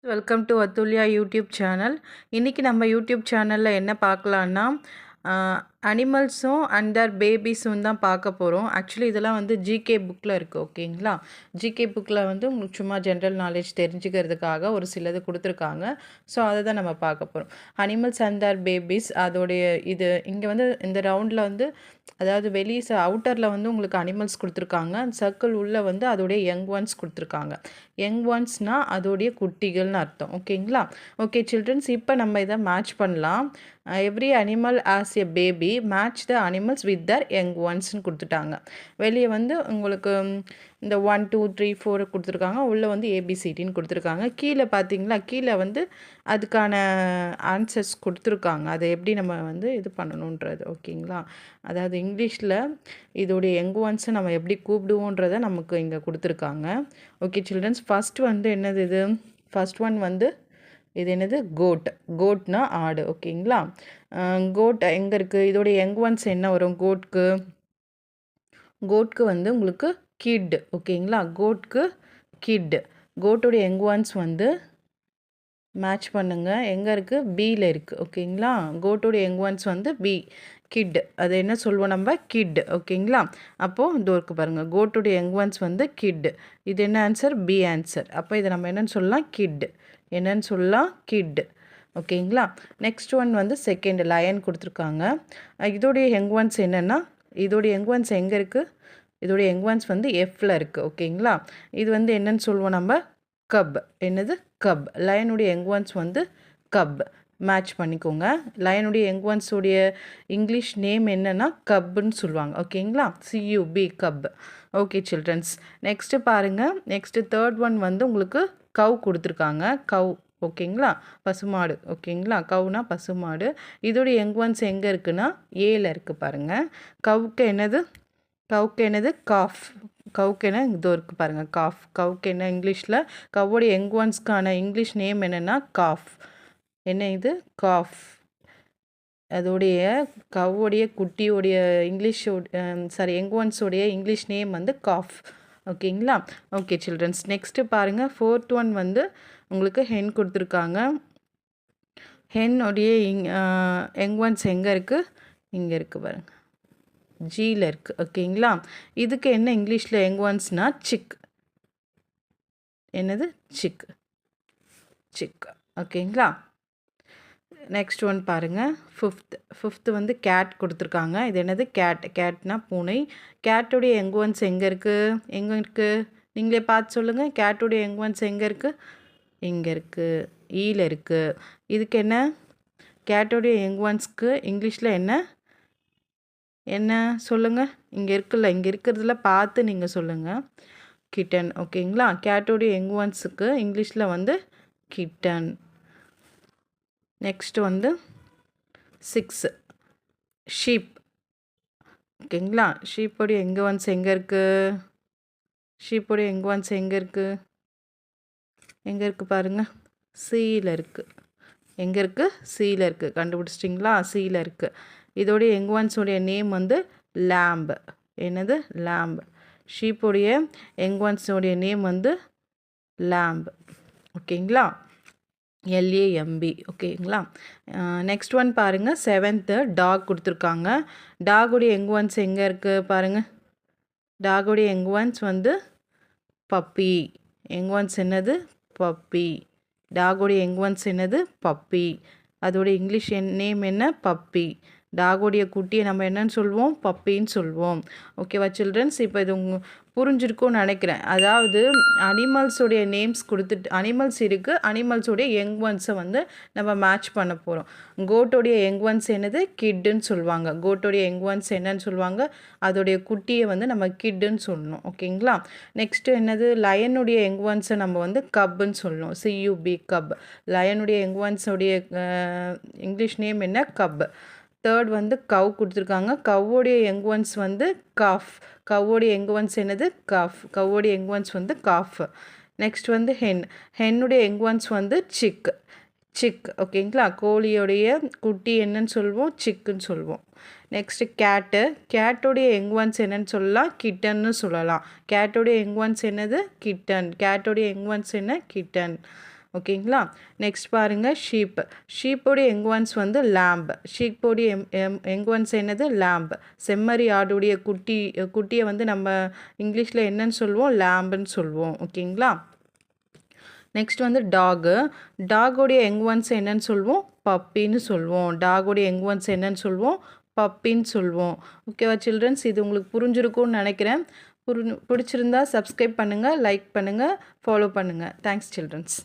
Welcome to Atulya YouTube channel. இன்றைக்கி நம்ம YouTube சேனலில் என்ன பார்க்கலான்னா அனிமல்ஸும் அண்ட் தர் பேபிஸும் தான் பார்க்க போகிறோம். ஆக்சுவலி இதெல்லாம் வந்து ஜிகே புக்கில் இருக்குது. ஓகேங்களா? ஜிகே புக்கில் வந்து உங்களுக்கு சும்மா ஜென்ரல் நாலேஜ் தெரிஞ்சுக்கிறதுக்காக ஒரு சிலது கொடுத்துருக்காங்க. ஸோ அதை தான் நம்ம பார்க்க போகிறோம். அனிமல்ஸ் அண்ட் தர் பேபிஸ் அதோடைய இது இங்கே வந்து இந்த ரவுண்டில் வந்து அதாவது வெளியே அவுட்டரில் வந்து உங்களுக்கு அனிமல்ஸ் கொடுத்துருக்காங்க. சர்க்கிள் உள்ளே வந்து அதோடைய யங் ஒன்ஸ் கொடுத்துருக்காங்க. யங் ஒன்ஸ்னால் அதோடைய குட்டிகள்னு அர்த்தம். ஓகேங்களா? ஓகே சில்ட்ரன்ஸ், இப்போ நம்ம இதை மேட்ச் பண்ணலாம். Every animal has a baby match the animals with their young ஒன்ஸ்னு கொடுத்துட்டாங்க. வெளியே வந்து உங்களுக்கு இந்த 1 2 3 4 கொடுத்துருக்காங்க. உள்ளே வந்து ஏபிசிடின்னு கொடுத்துருக்காங்க. கீழே பார்த்தீங்களா, கீழே வந்து அதுக்கான ஆன்சர்ஸ் கொடுத்துருக்காங்க. அதை எப்படி நம்ம வந்து இது பண்ணணுன்றது. ஓகேங்களா? அதாவது இங்கிலீஷில் இதோடைய யங் ஒன்ஸை நம்ம எப்படி கூப்பிடுவோன்றதை நமக்கு இங்கே கொடுத்துருக்காங்க. ஓகே சில்ட்ரன்ஸ், ஃபஸ்ட் வந்து என்னது இது? ஃபஸ்ட் ஒன் வந்து இது என்னது? கோட்னா ஆடு. ஓகேங்களா? கோட் எங்கே இருக்குது? இதோடைய யங் ஒன்ஸ் என்ன வரும்? கோட்க்கு வந்து உங்களுக்கு கிட். ஓகேங்களா? கோட்க்கு கிட். கோட்டோடைய யங் ஒன்ஸ் வந்து மேட்ச் பண்ணுங்கள். எங்கே இருக்குது? பியில் இருக்குது. ஓகேங்களா? கோட்டோடைய யங் ஒன்ஸ் வந்து பி, கிட். அது என்ன சொல்லுவோம் நம்ம? கிட். ஓகேங்களா? அப்போது இது இருக்குது பாருங்கள். கோட்டோடைய யங் ஒன்ஸ் வந்து கிட். இது என்ன ஆன்சர்? B answer. அப்போ இதை நம்ம என்னென்னு சொல்லலாம்? கிட். என்னன்னு சொல்லலாம்? கிட். ஓகேங்களா? நெக்ஸ்ட் ஒன் வந்து செகண்ட் லயன் கொடுத்துருக்காங்க. இதோடைய யங் ஒன்ஸ் என்னென்னா, இதோடைய யங் ஒன்ஸ் எங்கே இருக்குது? இதோடைய யங் ஒன்ஸ் வந்து எஃப்பில் இருக்குது. ஓகேங்களா? இது வந்து என்னன்னு சொல்லுவோம் நம்ம? கப். என்னது? கப். லயனுடைய யங் ஒன்ஸ் வந்து கப். மேட்ச் பண்ணிக்கோங்க. லயனுடைய யங் ஒன்ஸுடைய இங்கிலீஷ் நேம் என்னென்னா கப்புன்னு சொல்லுவாங்க. ஓகேங்களா? CUB cub. Okay children, next பாருங்கள். நெக்ஸ்ட்டு தேர்ட் ஒன் வந்து உங்களுக்கு கவ் கொடுத்துருக்காங்க. கவ். ஓகேங்களா? பசுமாடு. ஓகேங்களா? கவுனா பசுமாடு. இதோடைய யங் ஒன்ஸ் எங்கே இருக்குன்னா ஏல இருக்குது பாருங்கள். கவுக்கு என்னது? காஃப். கவுக்கு என்ன? இதோ இருக்குது பாருங்கள், காஃப். கவுக்கு என்ன இங்கிலீஷில்? கவ்வோடைய யங் ஒன்ஸ்க்கான இங்கிலீஷ் நேம் என்னென்னா காஃப். என்ன இது? காஃப். அதோடைய கவ்வோடைய குட்டியோடைய யங் ஒன்ஸோடைய இங்கிலீஷ் நேம் வந்து காஃப். ஓகேங்களா? ஓகே சில்ட்ரன்ஸ், நெக்ஸ்ட்டு பாருங்கள். ஃபோர்த் ஒன் வந்து உங்களுக்கு ஹென் கொடுத்துருக்காங்க. ஹென்னுடைய யங் ஒன்ஸ் எங்கே இருக்குது? இங்கே இருக்குது பாருங்கள், ஜியில் இருக்குது. ஓகேங்களா? இதுக்கு என்ன இங்கிலீஷில் யங் ஒன்ஸ்னால் சிக். என்னது? சிக். ஓகேங்களா? நெக்ஸ்ட் ஒன் பாருங்கள். ஃபிஃப்த்து வந்து கேட் கொடுத்துருக்காங்க. இது என்னது? கேட்னா பூனை. கேட்டுடைய யங் ஒன்ஸ் எங்கே இருக்குது? நீங்களே பார்த்து சொல்லுங்கள். கேட்டுடைய யங் ஒன்ஸ் எங்கே இருக்குது? இங்கே இருக்குது, ஈல இருக்குது. இதுக்கு என்ன? கேட்டுடைய யங் ஒன்ஸ்க்கு இங்கிலீஷில் என்ன சொல்லுங்கள்? இங்கே இருக்குல்ல, இங்கே இருக்கிறதுல பார்த்து நீங்கள் சொல்லுங்கள். கிட்டன். ஓகேங்களா? கேட்டோடைய யங் ஒன்ஸுக்கு இங்கிலீஷில் வந்து கிட்டன். நெக்ஸ்ட்டு வந்து 6 ஷீப். ஓகேங்களா? ஷீப்போடைய யங் ஒன்ஸ் எங்கே இருக்குது? எங்கே இருக்குது பாருங்கள், சீல இருக்குது. எங்கே இருக்குது? சீல இருக்குது. கண்டுபிடிச்சிட்டிங்களா? சீல இருக்குது. இதோடைய யங் ஒன்ஸோடைய நேம் வந்து லேம்ப். என்னது? லேம்ப். ஷீப்போடைய யங் ஒன்ஸோடைய நேம் வந்து லேம்ப். ஓகேங்களா? LAMB. ஓகேங்களா? நெக்ஸ்ட் ஒன் பாருங்கள். 7th டாக் கொடுத்துருக்காங்க. டாகுடைய யங் ஒன்ஸ் எங்கே இருக்குது பாருங்கள். டாகுடைய யங் ஒன்ஸ் வந்து பப்பி. யங் ஒன்ஸ் என்னது? பப்பி. டாகுடைய யங் ஒன்ஸ் என்னது? பப்பி. அதோடைய இங்கிலீஷ் நேம் என்ன? பப்பி. டாகுடைய குட்டியை நம்ம என்னன்னு சொல்லுவோம்? பப்பின்னு சொல்லுவோம். ஓகேவா சில்ட்ரன்ஸ்? இப்போ இது புரிஞ்சிருக்கும்னு நினைக்கிறேன். அதாவது அனிமல்ஸோடைய நேம்ஸ் கொடுத்துட்டு, அனிமல்ஸ் இருக்குது, அனிமல்ஸோடைய யங் ஒன்ஸை வந்து நம்ம மேட்ச் பண்ண போகிறோம். கோட்டோடைய யங் ஒன்ஸ் என்னது? கிட்டுன்னு சொல்லுவாங்க. கோட்டோடைய யங் ஒன்ஸ் என்னன்னு சொல்லுவாங்க? அதோடைய குட்டியை வந்து நம்ம கிட்டுன்னு சொல்லணும். ஓகேங்களா? நெக்ஸ்ட்டு என்னது? லயனுடைய யங் ஒன்ஸை நம்ம வந்து கப்புன்னு சொல்லணும். CUB cub. லயனுடைய யங் ஒன்ஸோடைய இங்கிலீஷ் நேம் என்ன? கப். தேர்ட் வந்து கவ் கொடுத்துருக்காங்க. கவ்வோடைய யங் ஒன்ஸ் வந்து காஃப். கவ்வோடைய யங் ஒன்ஸ் என்னது? காஃப். கவ்வோடைய யங் ஒன்ஸ் வந்து காஃப். நெக்ஸ்ட் வந்து ஹென்னுடைய யங் ஒன்ஸ் வந்து சிக். ஓகேங்களா? கோழியோடைய குட்டி என்னன்னு சொல்லுவோம்? சிக்குன்னு சொல்லுவோம். நெக்ஸ்ட்டு கேட்டோடைய யங் ஒன்ஸ் என்னன்னு சொல்லலாம்? கிட்டன்னு சொல்லலாம். கேட்டோடைய யங் ஒன்ஸ் என்னது? கிட்டன். கேட்டோடைய யங் ஒன்ஸ் என்ன? கிட்டன். ஓகேங்களா. நெக்ஸ்ட் பாருங்கள் ஷீப். ஷீப்போடைய யங் ஒன்ஸ் வந்து லேம்ப். ஷீப்போடைய யங் ஒன்ஸ் என்னது லேம்ப். செம்மறி ஆடுடைய குட்டியை வந்து நம்ம இங்கிலீஷில் என்னன்னு சொல்லுவோம், லேம்புன்னு சொல்லுவோம். ஓகேங்களா. நெக்ஸ்ட் வந்து டாகு. டாகோடைய யங் ஒன்ஸ் என்னன்னு சொல்லுவோம், பப்பின்னு சொல்லுவோம். டாகோடைய யங் ஒன்ஸ் என்னன்னு சொல்லுவோம், பப்பின்னு சொல்லுவோம். ஓகேவா சில்ட்ரன்ஸ், இது உங்களுக்கு புரிஞ்சிருக்கும்னு நினைக்கிறேன். பிடிச்சிருந்தா சப்ஸ்கிரைப் பண்ணுங்கள், லைக் பண்ணுங்கள், ஃபாலோ பண்ணுங்கள். Thanks children's.